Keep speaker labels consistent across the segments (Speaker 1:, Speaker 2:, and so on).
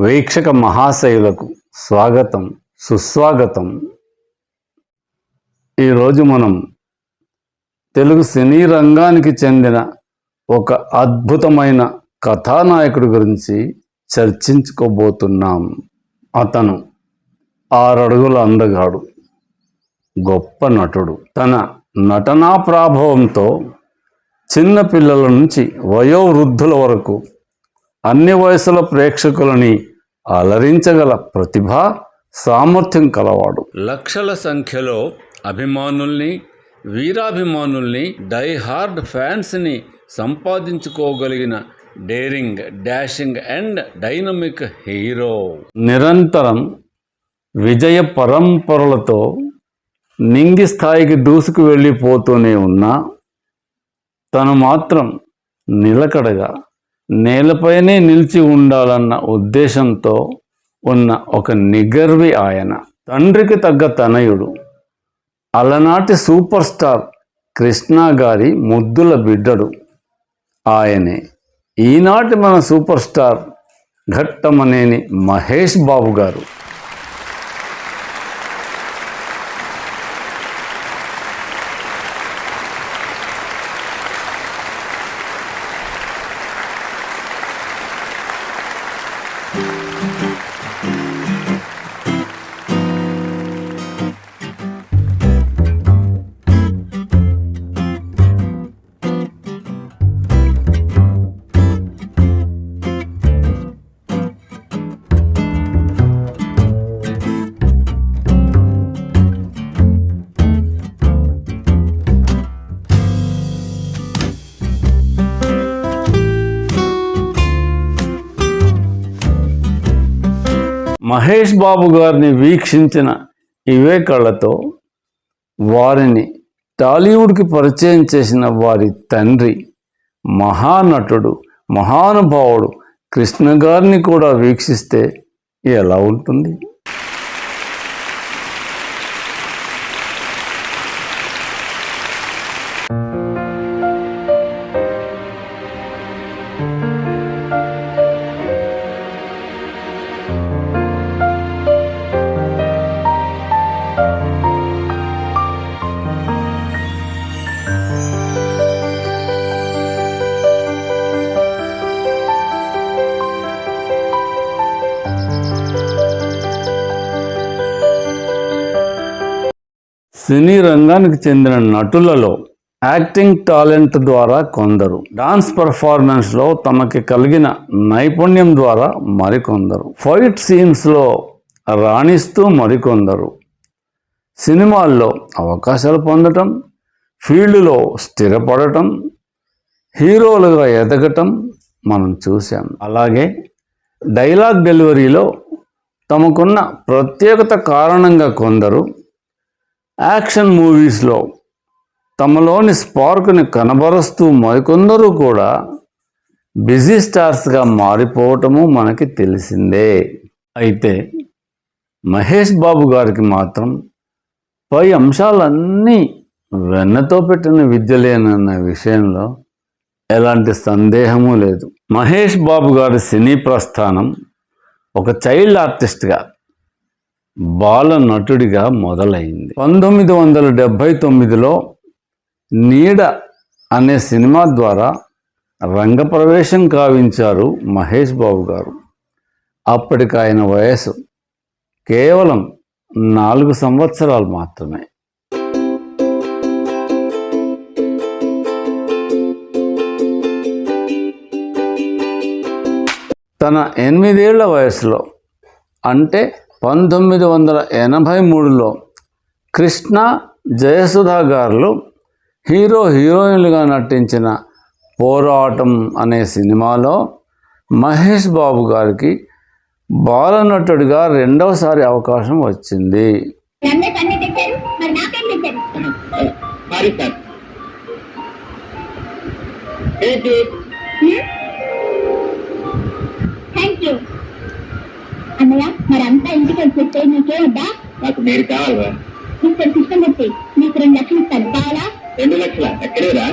Speaker 1: వీక్షక మహాశయులకు స్వాగతం, సుస్వాగతం. ఈరోజు మనం తెలుగు సినీ రంగానికి చెందిన ఒక అద్భుతమైన కథానాయకుడి గురించి చర్చించుకోబోతున్నాం. అతను 6 అడుగుల అందగాడు, గొప్ప నటుడు. తన నటనా ప్రాభవంతో చిన్న పిల్లల నుంచి వయోవృద్ధుల వరకు అన్ని వయసుల ప్రేక్షకులని అలరించగల ప్రతిభ, సామర్థ్యం కలవాడు. లక్షల సంఖ్యలో అభిమానుల్ని, వీరాభిమానుల్ని, డైహార్డ్ ఫ్యాన్స్ని సంపాదించుకోగలిగిన daring, dashing and dynamic hero. నిరంతరం విజయ పరంపరలతో నింగి స్థాయికి దూసుకు వెళ్ళిపోతూనే ఉన్నా తను మాత్రం నిలకడగా నేలపైనే నిలిచి ఉండాలన్న ఉద్దేశంతో ఉన్న ఒక నిగర్వి ఆయన. తండ్రికి తగ్గ తనయుడు, అలనాటి సూపర్ స్టార్ కృష్ణ గారి ముద్దుల బిడ్డడు ఆయనే. ఈనాటి మన సూపర్ స్టార్ ఘట్టమనేని మహేష్ బాబు గారు. మహేష్ బాబు గారిని వీక్షించిన ఇవే కళ్ళతో వారిని టాలీవుడ్కి పరిచయం చేసిన వారి తండ్రి, మహానటుడు, మహానుభావుడు కృష్ణ గారిని కూడా వీక్షిస్తే ఎలా ఉంటుంది? సినీ రంగానికి చెందిన నటులలో యాక్టింగ్ టాలెంట్ ద్వారా కొందరు, డాన్స్ పర్ఫార్మెన్స్లో తమకి కలిగిన నైపుణ్యం ద్వారా మరికొందరు, ఫైట్ సీన్స్లో రాణిస్తూ మరికొందరు సినిమాల్లో అవకాశాలు పొందటం, ఫీల్డ్లో స్థిరపడటం, హీరోలుగా ఎదగటం మనం చూసాం. అలాగే డైలాగ్ డెలివరీలో తమకున్న ప్రత్యేకత కారణంగా కొందరు యాక్షన్ మూవీస్లో తమలోని స్పార్క్ని కనబరుస్తూ మరికొందరు కూడా బిజీ స్టార్స్గా మారిపోవటము మనకి తెలిసిందే. అయితే మహేష్ బాబు గారికి మాత్రం పై అంశాలన్నీ వెన్నతో పెట్టిన విద్యలేనన్న విషయంలో ఎలాంటి సందేహము లేదు. మహేష్ బాబు గారి సినీ ప్రస్థానం ఒక చైల్డ్ ఆర్టిస్ట్గా, బాల నటుడిగా మొదలైంది. 1979లో నీడ అనే సినిమా ద్వారా రంగప్రవేశం కావించారు మహేష్ బాబు గారు. అప్పటికి ఆయన వయసు కేవలం 4 సంవత్సరాలు మాత్రమే. తన 8 ఏళ్ల వయసులో, అంటే 1983లో కృష్ణ, జయసుధ గారు హీరో హీరోయిన్లుగా నటించిన పోరాటం అనే సినిమాలో మహేష్ బాబు గారికి బాలనటుడిగా 2వసారి అవకాశం వచ్చింది.
Speaker 2: అన్నయ్య, మరి అంతా ఇంటికి వచ్చేస్తే నీకే వద్దా?
Speaker 3: నాకు మీరు కావాలా?
Speaker 2: ఇక్కడ సిస్టమ్ పెట్టి నీకు 2 లక్షలు ఇస్తాను, కావాలా?
Speaker 3: 2 లక్షలా? ఎక్కడేరా?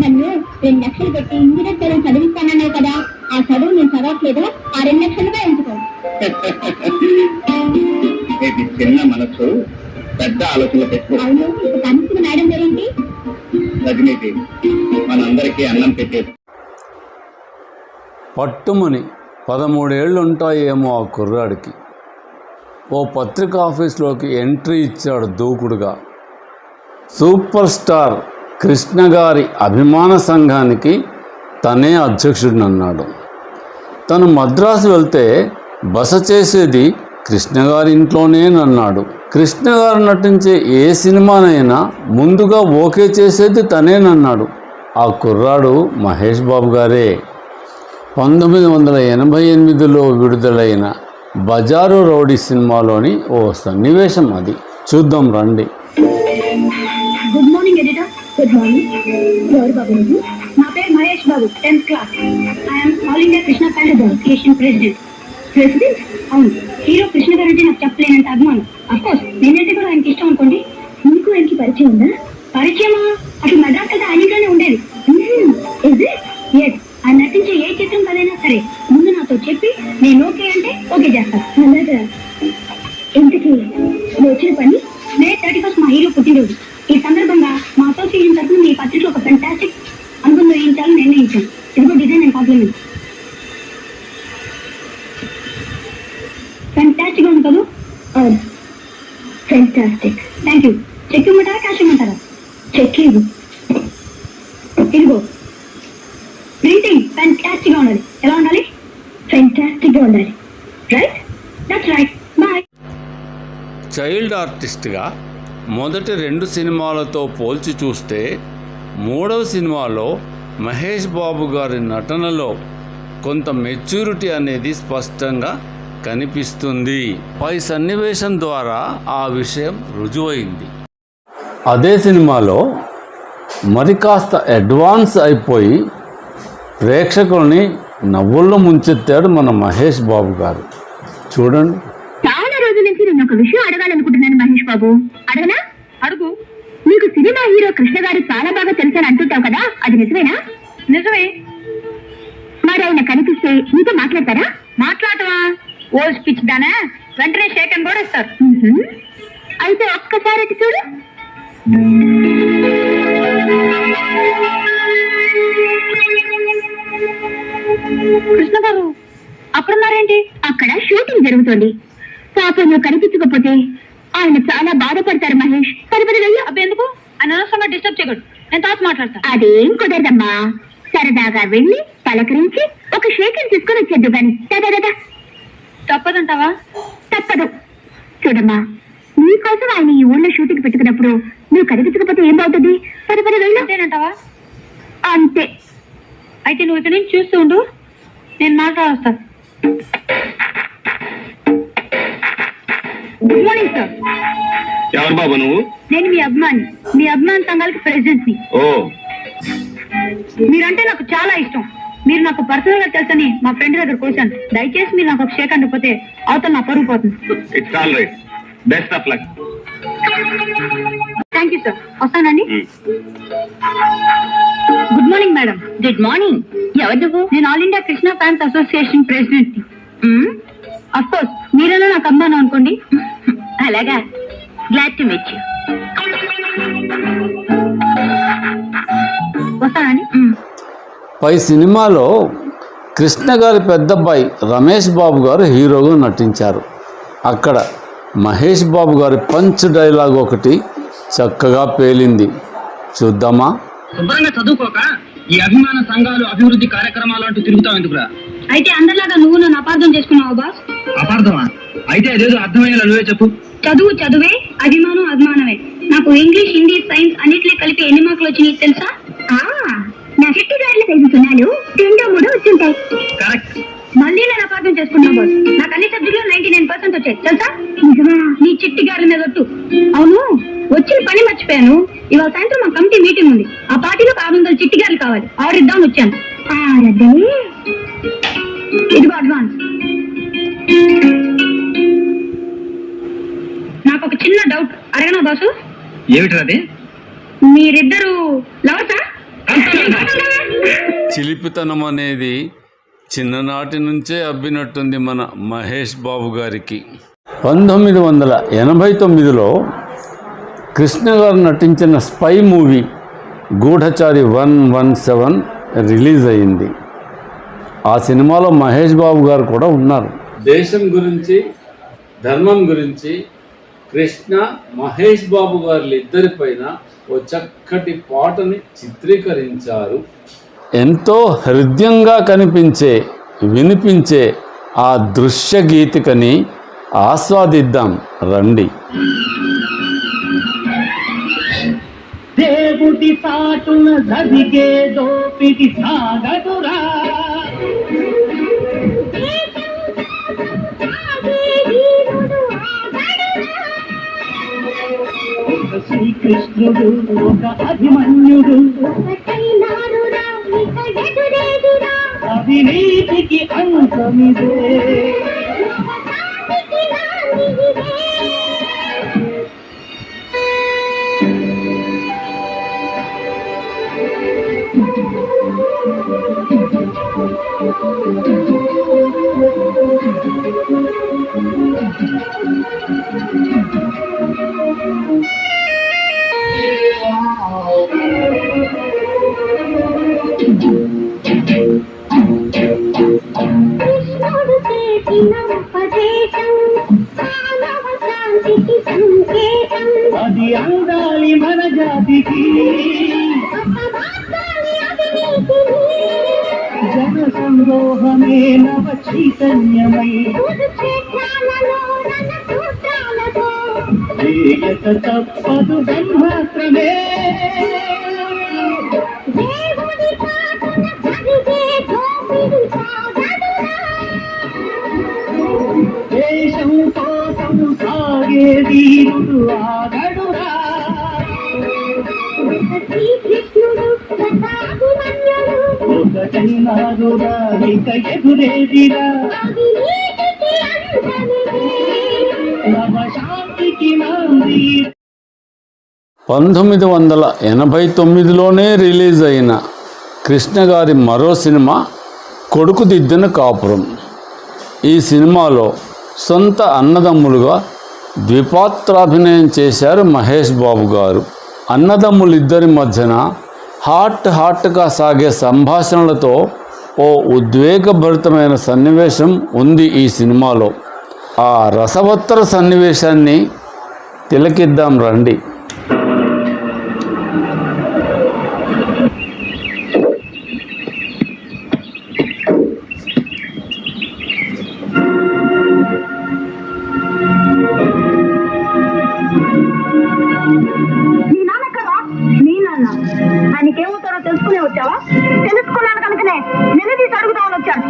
Speaker 2: నన్ను 2 లక్షలు పెట్టి ఇంజనీర్ చదువు చదివిస్తానన్నావు కదా, ఆ చదువు నేను చదవట్లేదు, ఆ 2 లక్షలుగా ఎంచుకో.
Speaker 3: ఇది చిన్న మనసు పెద్ద ఆలోచనలు పెట్టుకో.
Speaker 2: అవును ఇప్పుడు కనిపించిన మేడం గారేంటి
Speaker 3: రజనీతి మనందరికీ అన్నం పెట్టేది.
Speaker 1: పట్టుమని 13 ఏళ్ళు ఉంటాయేమో ఆ కుర్రాడికి. ఓ పత్రిక ఆఫీస్లోకి ఎంట్రీ ఇచ్చాడు దూకుడుగా. సూపర్ స్టార్ కృష్ణ గారి అభిమాన సంఘానికి తనే అధ్యక్షుడినన్నాడు. తను మద్రాసు వెళ్తే బస చేసేది కృష్ణ గారి ఇంట్లోనేనన్నాడు. కృష్ణ గారు నటించే ఏ సినిమానైనా ముందుగా ఓకే చేసేది తనేనన్నాడు. ఆ కుర్రాడు మహేష్ బాబు గారే. 1988లో విడుదలైన బజారు రౌడీ సినిమాలోని ఓ సన్నివేశం అది. చూద్దాం రండి.
Speaker 2: Good morning editor. Good morning. ఎవరు బాబు నువ్వు? నా పేరు Mahesh Babu, 10th class. I'm all India Krishna fans association president. President? అవును. హీరో కృష్ణ గారు అంటే నాకు చెప్పలేనంత అభిమానం. అఫ్కోర్స్ నేనంటే కూడా ఆయనకి ఇష్టం అనుకోండి. మీకు ఆయనకి పరిచయం ఉందా? పరిచయమా? అటు మద్రాస్ కదా ఆయన ఇంట్లోనే ఉండేది. ఎస్. ఆయన నటించే ఏ చిత్రం కదైనా సరే ముందు నాతో చెప్పి నేను ఓకే అంటే ఓకే చేస్తాను. అలాగా. ఇంతకీ నువ్వు వచ్చిన పని మే 31 మా హీరో పుట్టినరోజు. ఈ సందర్భంగా మా అసోసియేషన్ తరఫున మీ పత్రికలో ఒక ఫెంటాస్టిక్ అనుబంధం వేయించాలని నిర్ణయించాను. ఇదిగో డిజైన్ అండ్ కాంప్లిమెంట్. ఫెంటాస్టిక్ ఉంది కదా? అవును, ఫెంటాస్టిక్. Thank you. చెక్ ఇమ్మంటారా క్యాష్ ఇమ్మంటారా? చెక్ ఇవ్వు. ఇదిగో ప్రింటింగ్ ఫెంటాస్టిక్ గా ఉండాలి. ఎలా ఉండాలి? ఫెంటాస్టిక్ గా ఉండాలి. Right? That's right. Boy.
Speaker 1: Child ఆర్టిస్ట్గా మొదటి 2 సినిమాలతో పోల్చి చూస్తే 3వ సినిమాలో మహేష్ బాబు గారి నటనలో కొంత మెచ్యూరిటీ అనేది స్పష్టంగా కనిపిస్తుంది. పై సన్నివేశం ద్వారా ఆ విషయం రుజువైంది. అదే సినిమాలో మరి కాస్త అడ్వాన్స్ అయిపోయి ప్రేక్షకుల్ని నవ్వుల్లో ముంచెత్తాడు మన మహేష్ బాబు గారు. చూడండి.
Speaker 2: చాలా రోజుల నుంచి నేను ఒక విషయం అడగాలనుకుంటున్నాను మహేష్ బాబు. అడగనా? అడుగు. నీకు సినిమా హీరో కృష్ణ గారు చాలా బాగా తెలుసని అంటుంటావు కదా, అది నిజమేనా? నిజమే. మరి ఆయన కనిపిస్తే నీతో మాట్లాడతారా? మాట్లాడటమా? ఓ స్పీచ్ దానా? వెంటనే షేకన్ కూడా ఇస్తారు. అయితే ఒక్కసారి అటు చూడు. కృష్ణ గారు అక్కడున్నారేంటి? అక్కడ షూటింగ్ జరుగుతుంది. పాపం నువ్వు కనిపించకపోతే ఆయన చాలా బాధపడతారు మహేష్. సరిపడి వెళ్ళు. అబ్బెందుకు? అనవసరంగా డిస్టర్బ్ చేయకూడదు. నేను తాత మాట్లాడతా. అదేం కుదరదమ్మా. సరదాగా వెళ్ళి పలకరించి ఒక షేకన్ తీసుకొని వచ్చేద్దు గాని. తప్పదంటావా? తప్పదు. చూడమ్మా, నీకోసం ఆయన ఈ ఊళ్ళో షూటింగ్ పెట్టుకున్నప్పుడు నువ్వు కనిపించకపోతే ఏం బాగుంటుంది? సరిపడి వెళ్ళు. అంతేనంటావా? అంతే. అయితే నువ్వు ఇక్కడ నుంచి చూస్తూ ఉండు, నేను మాట్లాడొస్తా. Good morning sir.
Speaker 3: ఎవరు బాబు నువ్వు?
Speaker 2: నేను మీ అభిమాన సంఘాలకి ప్రెసిడెంట్ ని.
Speaker 3: ఓ,
Speaker 2: మీరంటే నాకు చాలా ఇష్టం. మీరు నాకు పర్సనల్ గా తెలుసని మా ఫ్రెండ్ దగ్గర కూర్చాను. దయచేసి మీరు నాకు ఒక షేక్ అండిపోతే అవతల నా పరుగు పోతుంది.
Speaker 3: It's all right. Best of luck.
Speaker 2: Thank you sir. వస్తానండి. Good morning madam. Good morning. ఎవరు నువ్వు? నేను all India Krishna fans association president ని. అఫ్ కోర్స్ మీరేనా నాకు అమ్మాను అనుకోండి. అలాగా. Glad to meet you. వస్తానండి.
Speaker 1: పై సినిమాలో కృష్ణ గారి పెద్దబ్బాయి రమేష్ బాబు గారు హీరోగా నటించారు. అక్కడ మహేష్ బాబు గారి పంచ్ డైలాగ్ ఒకటి చక్కగా పేలింది. చూద్దామా?
Speaker 4: శుభ్రంగా చదువుకోక ఈ అభిమాన సంఘాలు అభివృద్ధి కార్యక్రమాలు అంటూ తిరుగుతావు ఎందుకురా?
Speaker 2: అయితే అందరిలాగా నువ్వు నన్ను అపార్థం చేసుకున్నావు బాస్.
Speaker 4: అపార్థమా? అయితే అదేదో అర్థమయ్యేలా నువ్వే చెప్పు.
Speaker 2: చదువు చదువే, అభిమానం అభిమానమే. నాకు ఇంగ్లీష్, హిందీ, సైన్స్ అన్నిట్లో కలిపి ఎన్ని మార్కులు వచ్చినాయి తెలుసా? నా 50 గారిలో తెలుసుకున్నాను. 2 3 వచ్చుంటాయి.
Speaker 4: కరెక్ట్.
Speaker 2: మళ్ళీ నేను అపార్థం చేసుకున్నావు బాస్. నాకు అన్ని సబ్జెక్టులో 99% వచ్చాయి తెలుసా? నిజమా? నీ చిట్టి గారి మీద ఒట్టు. అవును, వచ్చిన పని మర్చిపోయాను. ఇవాళ సాయంత్రం మా కమిటీ మీటింగ్ ఉంది. ఆ పార్టీలో 500 చిట్టి గారులు కావాలి. ఆర్డర్ ఇద్దామని వచ్చాను. ఇదిగో అడ్వాన్స్. నాకు ఒక చిన్న డౌట్ అడగనా బాసు?
Speaker 4: ఏమిటది?
Speaker 2: మీరిద్దరు లవర్సా?
Speaker 1: చిలిపితనం అనేది చిన్ననాటి నుంచే అబ్బినట్టుంది మన మహేష్ బాబు గారికి. 1989లో కృష్ణ గారు నటించిన స్పై మూవీ గూఢచారి 117 రిలీజ్ అయింది. ఆ సినిమాలో మహేష్ బాబు గారు కూడా ఉన్నారు. దేశం గురించి, ధర్మం గురించి కృష్ణ మహేష్ బాబు గారు ఇద్దరిపైన ఓ చక్కటి పాటని చిత్రీకరించారు. ఎంతో హృదయంగా కనిపించే, వినిపించే ఆ దృశ్య గీతికని ఆస్వాదిద్దాం రండి.
Speaker 5: దేవుడి సాటున జరిగే దోపిడి సాగదురా, ఒక శ్రీకృష్ణుడు, ఒక అభిమన్యుడు, అవినీతికి అంతమిదే.
Speaker 2: కృష్ణుడు చేసిన ఉపదేశం మానవ శాంతికి సంకేతం.
Speaker 5: అది అందాలి మన జాతికి,
Speaker 2: అపవాదాన్ని అవినీతిని
Speaker 5: జన సందోహమే నవ చైతన్యమై,
Speaker 2: కురుక్షేత్రాలలో రణసూత్రాలతో
Speaker 5: వేగత తప్పదు బ్రహ్మాస్త్రమే.
Speaker 2: దేవుడి పాటన జరిగే దోపిడి సాగదురా,
Speaker 5: దేశం కోసం సాగే వీరుడు ఆగడురా,
Speaker 2: శ్రీకృష్ణుడు సదాభిమన్యుడు,
Speaker 5: ఒకటైనారురా ఇక ఎదురేదిరా,
Speaker 2: అవినీతికి అంతమిదే.
Speaker 5: నవశాంతికి నాంది.
Speaker 1: 1989లోనే రిలీజ్ అయిన కృష్ణ గారి మరో సినిమా కొడుకు దిద్దిన కాపురం. ఈ సినిమాలో సొంత అన్నదమ్ములుగా ద్విపాత్రాభినయం చేశారు మహేష్ బాబు గారు. అన్నదమ్ములిద్దరి మధ్యన హాట్గా సాగే సంభాషణలతో ఓ ఉద్వేగభరితమైన సన్నివేశం ఉంది ఈ సినిమాలో. ఆ రసవత్తర సన్నివేశాన్ని తిలకిద్దాం రండి.
Speaker 2: నీ నాన్న కదా? నీ నాన్న. ఆయనకేమవుతారో తెలుసుకునే వచ్చావా? తెలుసుకున్నాను కనుకనే నిలదీసి అడుగుతామని వచ్చాను.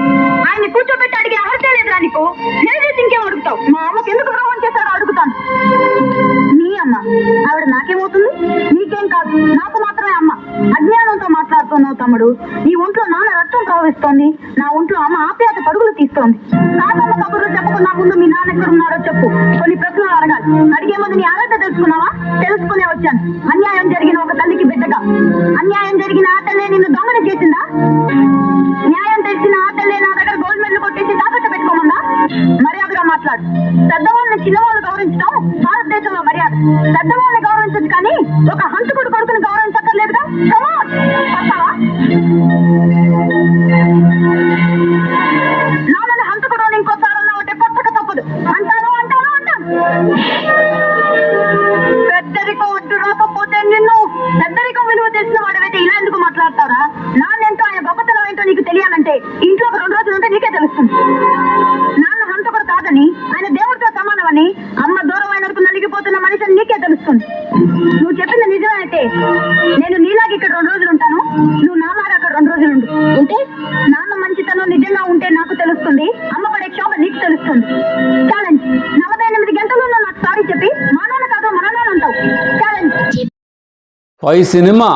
Speaker 2: ఆయన్ని కూర్చోబెట్టి అడిగే అర్హత లేదురా నీకు. నిలదీసి ఇంకేం అడుగుతావు? మా అమ్మకి ఎందుకు ద్రోహం చేశారో అడుగుతాను. నీ అమ్మ, ఆవిడ నాకేమవుతుంది? నీకేం కాదు, నాకు మాత్రమే అమ్మ. అజ్ఞానంతో మాట్లాడుతున్నావు తమ్ముడు. నీ ఒంట్లో నాన్న రక్తం ప్రవహిస్తోంది, నా ఒంట్లో అమ్మ ఆప్యాయత పరుగులు తీస్తోంది. కాదమ్మ కబుర్లు చెప్పకుండా ముందు మీ నాన్న ఎక్కడ ఉన్నారో చెప్పు. కొన్ని ప్రశ్నలు అడగాలి. అడిగే ముందు నీ అర్హత తెలుసుకున్నావా? తెలుసుకునే వచ్చాను. అన్యాయం జరిగిన ఒక తల్లికి బిడ్డగా, అన్యాయం జరిగిన ఆ తల్లే నిన్ను దొంగని చేసిందా? న్యాయం తెలిసిన ఆ తల్లే నా దగ్గర గోల్డ్ మెడల్ కొట్టేసి తాకట్టు పెట్టుకోమందా? మర్యాదగా మాట్లాడు. పెద్దవాళ్ళని చిన్నవాళ్ళు గౌరవించడం భారతదేశంలో మర్యాద. పెద్దవాళ్ళని గౌరవించదు కానీ ఒక హంతకుడు కొడుకుని గౌరవించక్కర్లేదుగా. నాన్నని హంతకుడు అని ఇంకోసారి అన్నావంటే కొత్తగా తప్పదు. అంటాను. పెద్దరికం అడ్డు రాకపోతే నిన్ను పెద్దరికం విలువ తెలిసిన వాడవైతే ఇలా ఎందుకు మాట్లాడతారా? నాన్నెంతో ఆయన గొప్పతనం ఏంటో నీకు తెలియాలంటే ఇంట్లో ఒక 2 రోజులు ఉంటే నీకే తెలుస్తుంది. నాన్న హంతకుడు కాదని, ఆయన దేవుడితో సమానమని, అమ్మ దూరం అయినందుకు నలిగిపోతున్న మనిషిని నీకే తెలుస్తుంది. నువ్వు చెప్పింది నిజమే అయితే నేను నీలాగా ఇక్కడ 2 రోజులు ఉంటాను, నువ్వు నాలాగా అక్కడ 2 రోజులు ఉంటే నాన్న మంచితనం నిజంగా ఉంటే నాకు తెలుస్తుంది, అమ్మ పడే క్షోభ నీకు తెలుస్తుంది. ఛాలెంజ్. 48 గంటల్లో నాకు సారీ చెప్పి మా నాన్న కాదు మన నాన్న అంటావు. ఛాలెంజ్.
Speaker 1: పై సినిమా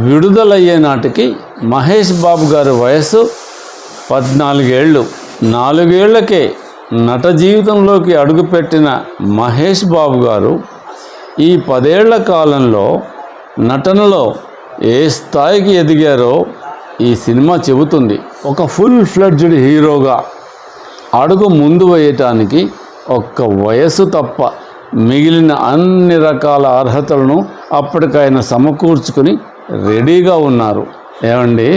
Speaker 1: విడుదలయ్యే నాటికి మహేష్ బాబు గారి వయసు 14 ఏళ్ళు. 4 ఏళ్లకే నట జీవితంలోకి అడుగుపెట్టిన మహేష్ బాబు గారు ఈ 10 ఏళ్ల కాలంలో నటనలో ఏ స్థాయికి ఎదిగారో ఈ సినిమా చెబుతుంది. ఒక ఫుల్ ఫ్లెడ్జ్డ్ హీరోగా అడుగు ముందు వేయటానికి ఒక్క వయసు తప్ప మిగిలిన అన్ని రకాల అర్హతలను అప్పటికైనా సమకూర్చుకుని రెడీగా ఉన్నారు. ఏమండి,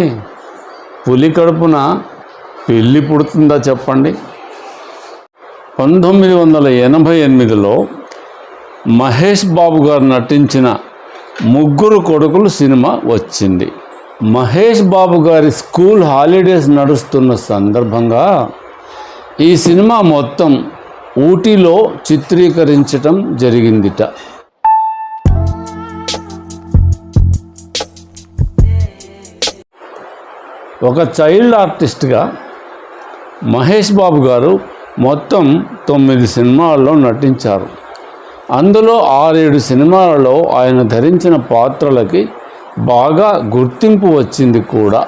Speaker 1: పులి కడుపున పిల్లి పుడుతుందా చెప్పండి? 1988లో మహేష్ బాబు గారు నటించిన ముగ్గురు కొడుకులు సినిమా వచ్చింది. మహేష్ బాబు గారి స్కూల్ హాలిడేస్ నడుస్తున్న సందర్భంగా ఈ సినిమా మొత్తం ఊటీలో చిత్రీకరించటం జరిగిందిట. ఒక చైల్డ్ ఆర్టిస్ట్గా మహేష్ బాబు గారు మొత్తం 9 సినిమాల్లో నటించారు. అందులో 6-7 సినిమాలలో ఆయన ధరించిన పాత్రలకి బాగా గుర్తింపు వచ్చింది కూడా.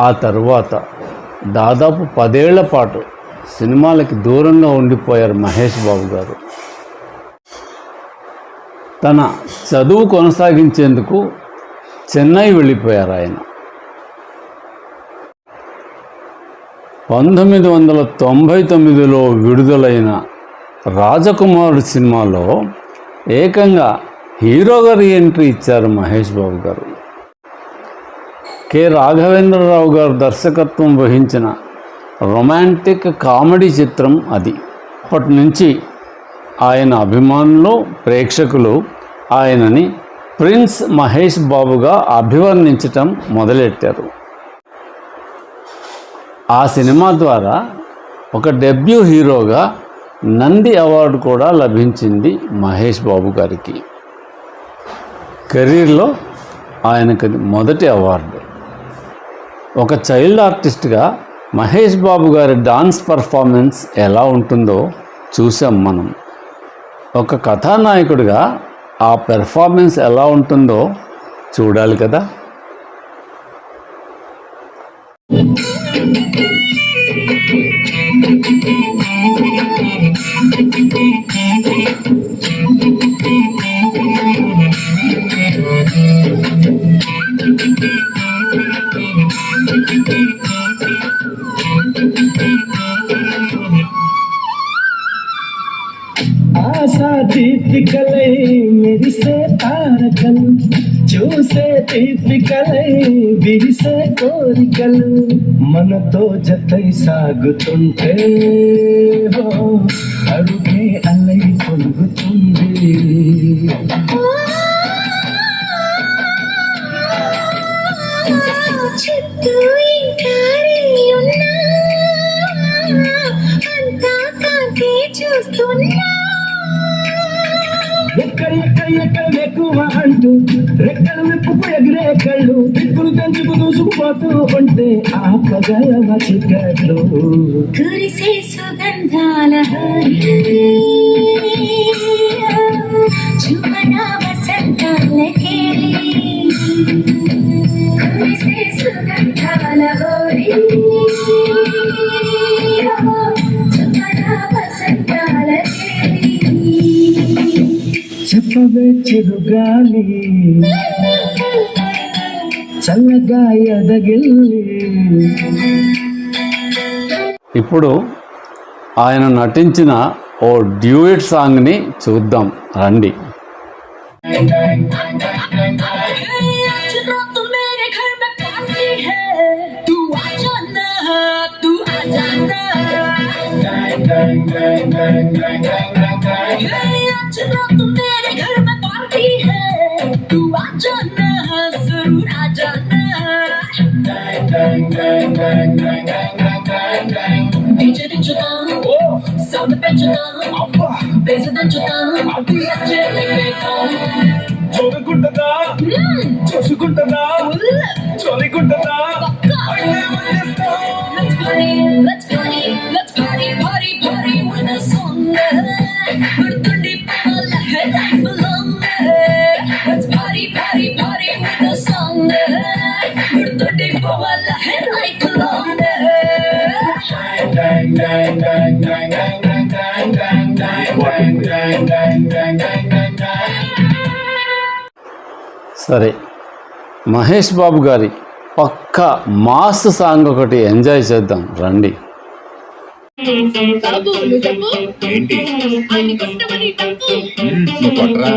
Speaker 1: ఆ తరువాత దాదాపు 10 ఏళ్ల పాటు సినిమాలకి దూరంగా ఉండిపోయారు మహేష్ బాబు గారు. తన చదువు కొనసాగించేందుకు చెన్నై వెళ్ళిపోయారు ఆయన. 1999లో విడుదలైన రాజకుమారుడు సినిమాలో ఏకంగా హీరోగా రీఎంట్రీ ఇచ్చారు మహేష్ బాబు గారు. కె రాఘవేంద్రరావు గారు దర్శకత్వం వహించిన రొమాంటిక్ కామెడీ చిత్రం అది. అప్పటి నుంచి ఆయన అభిమానులు, ప్రేక్షకులు ఆయనని ప్రిన్స్ మహేష్ బాబుగా అభివర్ణించటం మొదలెట్టారు. ఆ సినిమా ద్వారా ఒక డెబ్యూ హీరోగా నంది అవార్డు కూడా లభించింది మహేష్ బాబు గారికి. కెరీర్లో ఆయనకు మొదటి అవార్డు. ఒక చైల్డ్ ఆర్టిస్ట్గా మహేష్ బాబు గారి డాన్స్ పర్ఫార్మెన్స్ ఎలా ఉంటుందో చూసాం మనం. ఒక కథానాయకుడిగా ఆ పెర్ఫార్మెన్స్ ఎలా ఉంటుందో చూడాలి కదా.
Speaker 5: ఆశా దీపికలై మెరిసే తారకలు, చూసే దీపికలై విరిసే కోరికలు, మనతో జతై సాగుతుంటే అడుగే అలై పొంగుతుంది.
Speaker 2: చుట్టూ ఇంకా ఉన్నా అంతా కాంతి చూస్తున్నా.
Speaker 5: ఎక్కడ ఎక్కువ అంటూ రెక్కలు విప్పుకు ఎగిరే కళ్ళు, దిక్కులు తంచుకు దూసుకుపోతూ ఉంటే ఆపగలవ చిక్కట్లు.
Speaker 2: కురిసే సుగంధాల చుమన వసంతాల కేలి, కురిసే సుగంధాల చుమన వసంతాల కేలి.
Speaker 5: చెప్పవే చిరుగాలి చల్లగా ఎదగిల్లి.
Speaker 1: ఇప్పుడు ఆయన నటించిన ఓ డ్యూయట్ సాంగ్ని చూద్దాం రండి.
Speaker 5: చూడుకుంటుందా చూసుకుంటుందా చదువుకుంటుందా.
Speaker 2: Let's party, party, party with a song. Burtundi pala life long. Let's party, party, party with a song. Burtundi pala life long.
Speaker 1: సరే, మహేష్ బాబు గారి పక్క మాస్ సాంగ్ ఒకటి ఎంజాయ్ చేద్దాం రండి.
Speaker 6: బాబు నువ్వు చెప్పు
Speaker 3: ఏంటి
Speaker 6: ఆయన్ని కొట్టమని తప్పు
Speaker 3: నువ్వు కొట్టరా?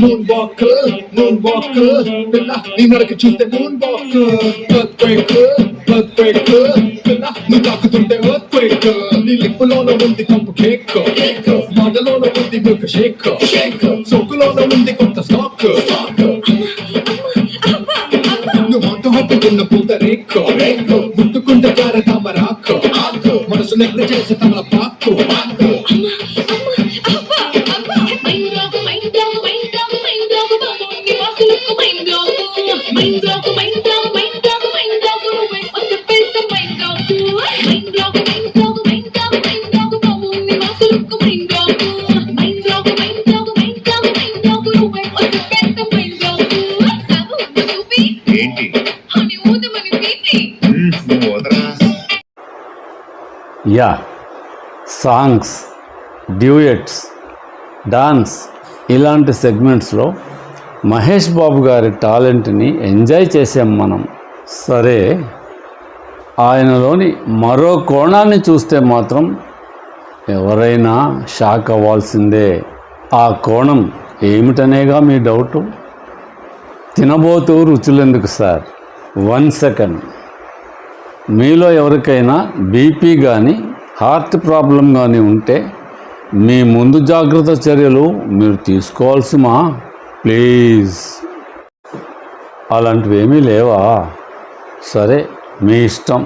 Speaker 7: మూన్ వాక్ పిల్ల నీ నడక చూస్తే మూన్ వాక్ ఎర్త్క్వేక్ పిల్ల నీ తాకుతుంటే ఎర్త్క్వేక్ నీ లిప్పులోన ఉంది కంపు కేక్ మాటలోన ఉంది మిల్క్ షేక్ సోకులోన ఉంది కొత్త స్టాక్ నువ్వు మాట హత్తుకున్న పూత రేక్ ముట్టుకుంటే జార తామరాకు మనసు నెగ్ల చేసే తమల పాకు
Speaker 3: ఏంటి నువ్వు వదరా?
Speaker 1: యా, సాంగ్స్, డ్యూయెట్స్, డాన్స్ ఇలాంటి సెగ్మెంట్స్లో మహేష్ బాబు గారి టాలెంట్ని ఎంజాయ్ చేసాం మనం. సరే, ఆయనలోని మరో కోణాన్ని చూస్తే మాత్రం ఎవరైనా షాక్ అవ్వాల్సిందే. ఆ కోణం ఏమిటనేగా మీ డౌటు? తినబోతూ రుచులెందుకు సార్, 1 సెకండ్. మీలో ఎవరికైనా బీపీ కానీ హార్ట్ ప్రాబ్లం కానీ ఉంటే మీ ముందు జాగ్రత్త చర్యలు మీరు తీసుకోవాల్సిమా? ప్లీజ్. అలాంటివి ఏమీ లేవా? సరే, మీ ఇష్టం.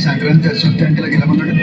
Speaker 7: సంక్రాంతి అశ్వత్థ అంటే ఇలా ఉన్నాడు.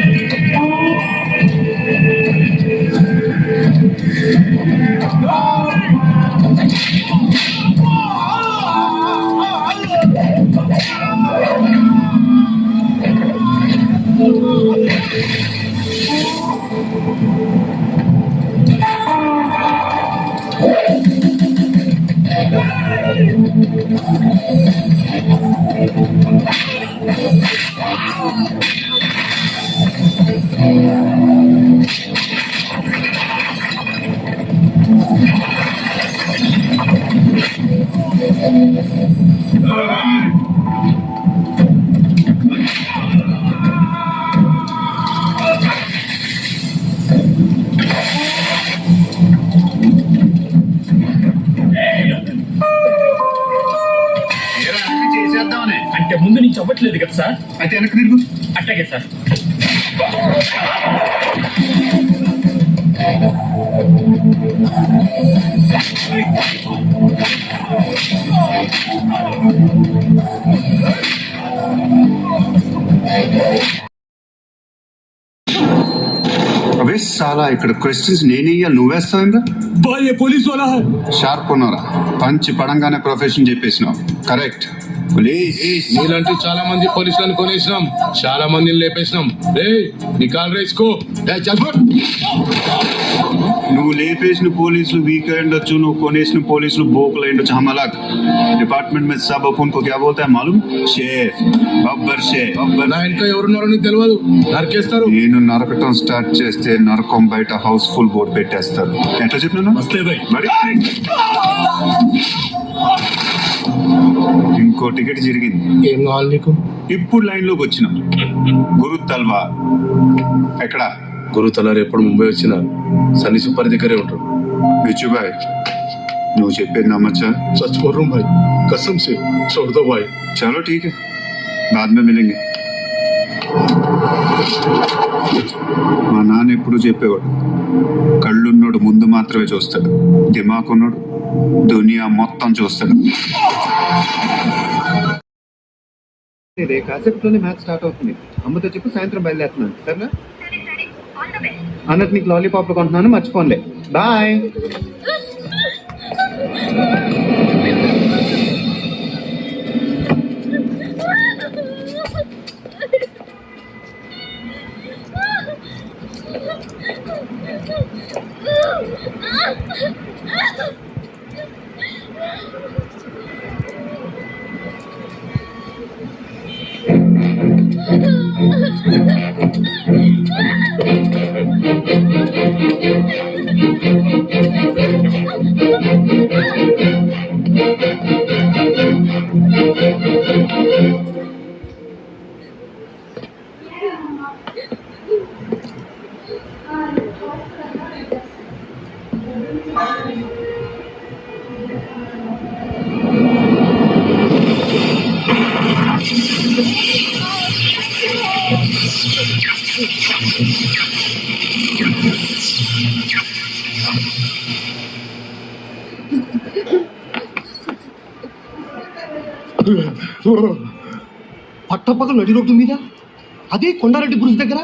Speaker 4: అంటే ముందు నుంచి అవ్వట్లేదు కదా సార్?
Speaker 3: అయితే వెనక్కి తిరుగు.
Speaker 4: అట్టగే సార్.
Speaker 8: अबे साला ఇక్కడ క్వశ్చన్స్ నేనే ఇయ్యాలి, నువ్వేస్తావేంద్రా?
Speaker 5: भाई ये पुलिस वाला है.
Speaker 8: షార్ప్ ఉన్నారా? పంచి పడంగానే ప్రొఫెషన్ చెప్పేసినావు. కరెక్ట్. పోలీస్
Speaker 9: నీలాంటి చాలా మంది పోలీసులను కొనేసినాం, చాలా మందిని లేపేసినాం. నికాల్ రేసుకో.
Speaker 8: నువ్వు లేపేసిన పోలీసులు వీక్ అయి ఉండొచ్చు, నువ్వు కొనేసిన పోలీసులు బోకులు అయి ఉండొచ్చు. हम अलग डिपार्टमेंट में सब अपन को क्या बोलता है मालूम? शेर, బబ్బర్ షేర్.
Speaker 9: నా ఇంకా ఎవరున్నారో నీకు తెలియదు, నరికేస్తారు.
Speaker 8: నేను నరకటం స్టార్ట్ చేస్తే నరకం బయట హౌస్ ఫుల్ బోర్డు పెట్టేస్తారు. ఎట్లా చెప్పినా
Speaker 5: मस्ते भाई.
Speaker 8: మరి ఇంకో టికెట్ జరిగింది.
Speaker 9: ఏం కావాలి నీకు?
Speaker 8: ఇప్పుడు లైన్లోకి వచ్చినాం. గురు తల్వార్ ఎక్కడ?
Speaker 9: గురు తలారి ఎప్పుడు ముంబై వచ్చినా సన్నీ సూపర్ దగ్గరే ఉంటాడు.
Speaker 8: బిచ్చుబాయ్, నువ్వు చెప్పేది నమ్మచ్చా?
Speaker 9: सच बोल रहा हूँ भाई, कसम से छोड़ दो भाई.
Speaker 8: चलो ठीक है, बाद में मिलेंगे. మా నాన్న ఎప్పుడు చెప్పేవాడు, కళ్ళున్నోడు ముందు మాత్రమే చూస్తాడు, దిమాకున్నోడు దునియా మొత్తం చూస్తాడు.
Speaker 3: కాసేపు లోనే మ్యాచ్ స్టార్ట్ అవుతుంది. అమ్మతో చెప్పు సాయంత్రం బయలుదేరుతున్నాను, సరేనా? అన్నట్టు నీకు లాలీపాప్లు కొంటున్నాను, మర్చిపోన్లే. బాయ్.
Speaker 7: పట్టపక్కల నడి రోడ్డు మీద అదే కొండారెడ్డి బ్రిడ్జ్ దగ్గర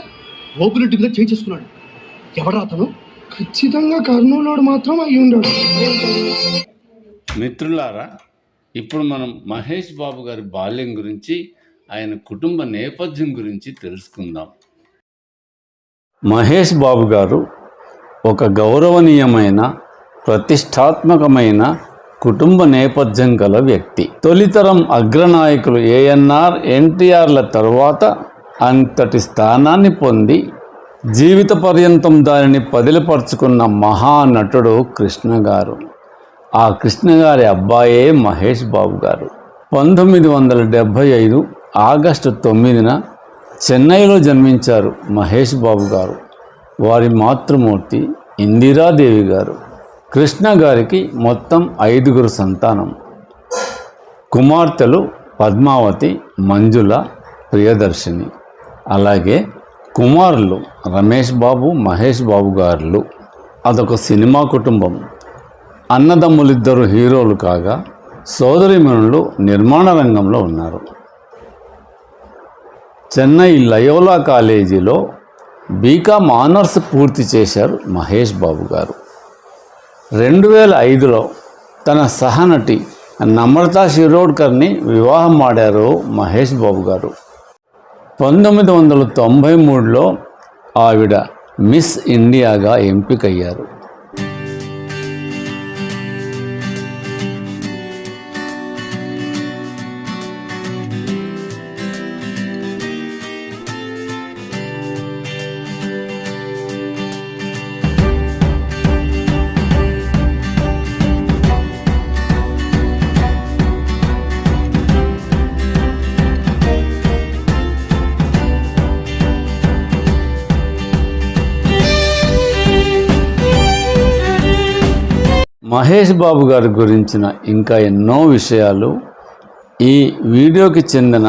Speaker 7: ఓపిరెడ్డి మీద చేసుకున్నాడు. ఎవడా అతను? ఖచ్చితంగా కర్నూలులోడు మాత్రం అయి ఉన్నాడు.
Speaker 1: మిత్రులారా, ఇప్పుడు మనం మహేష్ బాబు గారి బాల్యం గురించి, ఆయన కుటుంబ నేపథ్యం గురించి తెలుసుకుందాం. మహేష్ బాబు గారు ఒక గౌరవనీయమైన, ప్రతిష్టాత్మకమైన కుటుంబ నేపథ్యం గల వ్యక్తి. తొలితరం అగ్రనాయకులు ఏఎన్ఆర్, ఎన్టీఆర్ల తరువాత అంతటి స్థానాన్ని పొంది జీవిత పర్యంతం దానిని పదిలపరుచుకున్న మహానటుడు కృష్ణ గారు. ఆ కృష్ణ గారి అబ్బాయే మహేష్ బాబు గారు. 1975 ఆగస్టు 9న చెన్నైలో జన్మించారు మహేష్ బాబు గారు. వారి మాతృమూర్తి ఇందిరాదేవి గారు. కృష్ణ గారికి మొత్తం 5 సంతానం. కుమార్తెలు పద్మావతి, మంజుల, ప్రియదర్శిని. అలాగే కుమారులు రమేష్ బాబు, మహేష్ బాబు గారులు. అదొక సినిమా కుటుంబం. అన్నదమ్ములిద్దరు హీరోలు కాగా సోదరిమణులు నిర్మాణ రంగంలో ఉన్నారు. చెన్నై లయోలా కాలేజీలో బీకామ్ ఆనర్స్ పూర్తి చేశారు మహేష్ బాబు గారు. 2005లో తన సహనటి నమ్రతా శిరోడ్కర్ని వివాహం ఆడారు మహేష్ బాబు గారు. 1993లో ఆవిడ మిస్ ఇండియాగా ఎంపికయ్యారు. మహేష్ బాబు గారి గురించిన ఇంకా ఎన్నో విషయాలు ఈ వీడియోకి చెందిన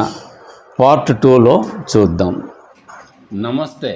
Speaker 1: పార్ట్ 2లో చూద్దాం. నమస్తే.